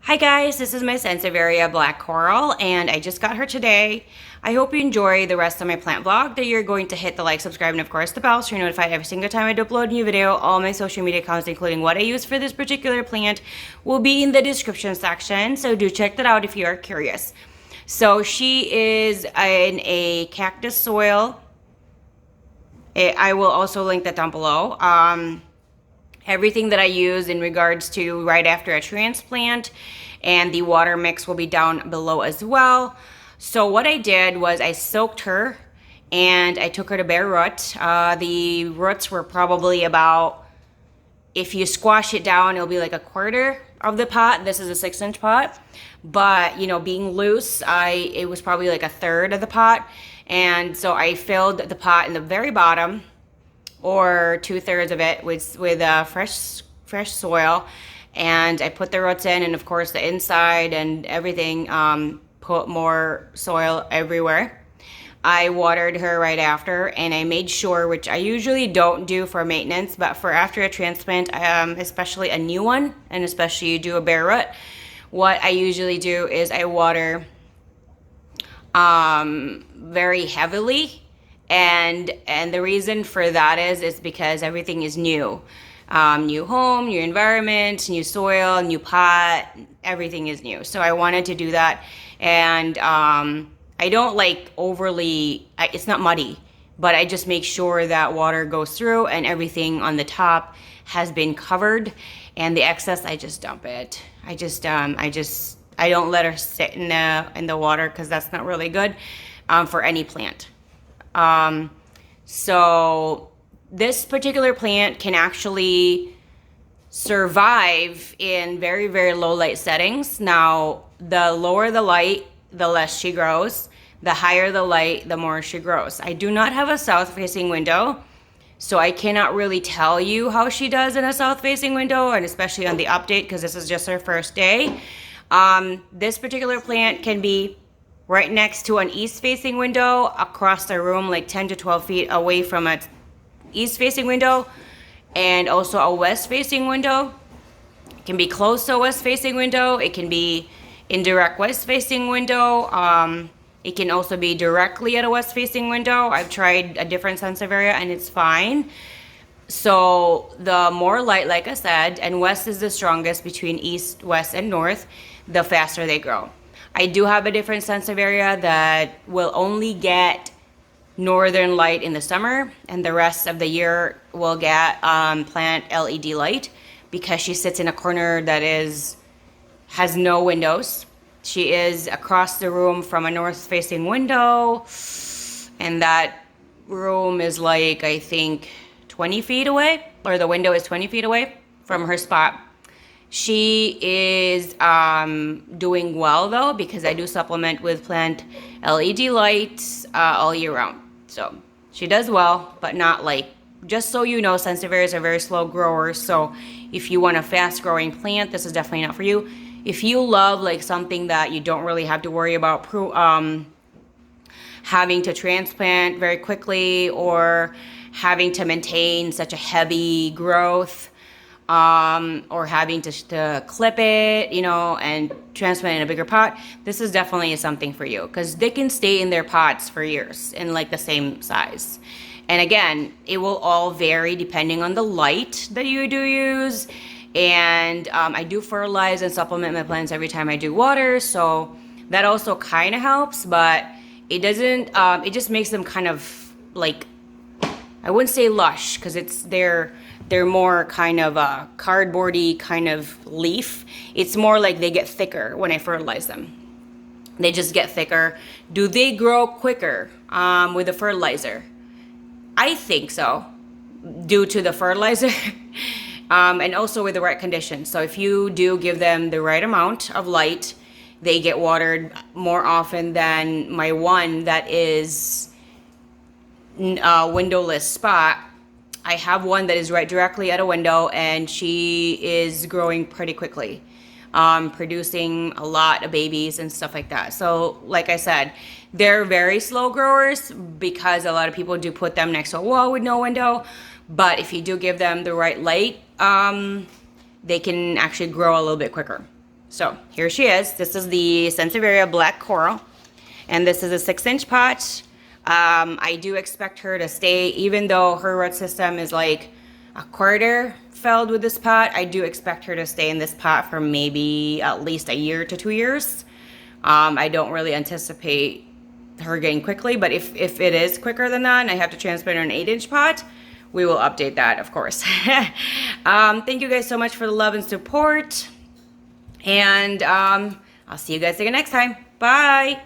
Hi guys, this is my Sansevieria black coral and I just got her today. I hope you enjoy the rest of my plant vlog, that you're going to hit the like, subscribe, and of course the bell so you're notified every single time I upload a new video. All my social media accounts, including what I use for this particular plant, will be in the description section, so do check that out if you are curious. So she is in a cactus soil. I will also link that down below. Everything that I use in regards to right after a transplant, and the water mix will be down below as well. So what I did was I soaked her and I took her to bare root. The roots were probably about, if you squash it down, it'll be like a quarter of the pot. This is a 6-inch pot, but you know, being loose, it was probably like a third of the pot. And so I filled the pot in the very bottom, or 2/3 of it, with fresh soil, and I put the roots in, and of course the inside and everything, put more soil everywhere. I watered her right after, and I made sure, which I usually don't do for maintenance, but for after a transplant, especially a new one, and especially you do a bare root, what I usually do is I water very heavily. And the reason for that is because everything is new. New home, new environment, new soil, new pot, everything is new. So I wanted to do that. And I don't like overly, it's not muddy, but I just make sure that water goes through and everything on the top has been covered. And the excess, I just dump it. I don't let her sit in the water, because that's not really good for any plant. So this particular plant can actually survive in very, very low light settings. Now, the lower the light, the less she grows. The higher the light, the more she grows. I do not have a south-facing window, so I cannot really tell you how she does in a south-facing window, and especially on the update, because this is just her first day. This particular plant can be right next to an east-facing window, across the room, like 10 to 12 feet away from an east-facing window, and also a west-facing window. It can be close to a west-facing window. It can be indirect west-facing window. It can also be directly at a west-facing window. I've tried a different Sansevieria and it's fine. So the more light, like I said, and west is the strongest between east, west, and north, the faster they grow. I do have a different Sansevieria that will only get northern light in the summer, and the rest of the year will get plant LED light, because she sits in a corner that has no windows. She is across the room from a north-facing window, and that room is like, I think, 20 feet away, or the window is 20 feet away from her spot. She is doing well though, because I do supplement with plant LED lights all year round. So she does well, but not like, just so you know, Sansevierias are very slow growers. So if you want a fast growing plant, this is definitely not for you. If you love like something that you don't really have to worry about having to transplant very quickly, or having to maintain such a heavy growth, or having to clip it, you know, and transplant in a bigger pot, this is definitely something for you, because they can stay in their pots for years in like the same size. And again, it will all vary depending on the light that you do use. And I do fertilize and supplement my plants every time I do water, so that also kind of helps, but it doesn't, it just makes them kind of like, I wouldn't say lush, because they're more kind of a cardboardy kind of leaf. It's more like they get thicker when I fertilize them. They just get thicker. Do they grow quicker with the fertilizer? I think so, due to the fertilizer. And also with the right conditions. So if you do give them the right amount of light, they get watered more often than my one that is a windowless spot. I have one that is right directly at a window, and she is growing pretty quickly, producing a lot of babies and stuff like that. So like I said, they're very slow growers, because a lot of people do put them next to a wall with no window. But if you do give them the right light, they can actually grow a little bit quicker. So here she is. This is the Sansevieria Black Coral, and this is a 6-inch pot. I do expect her to stay, even though her root system is like a quarter filled with this pot. I do expect her to stay in this pot for maybe at least a year to 2 years. I don't really anticipate her getting quickly, but if it is quicker than that and I have to transplant her in an 8-inch pot, we will update that, of course. Thank you guys so much for the love and support. And I'll see you guys again next time. Bye.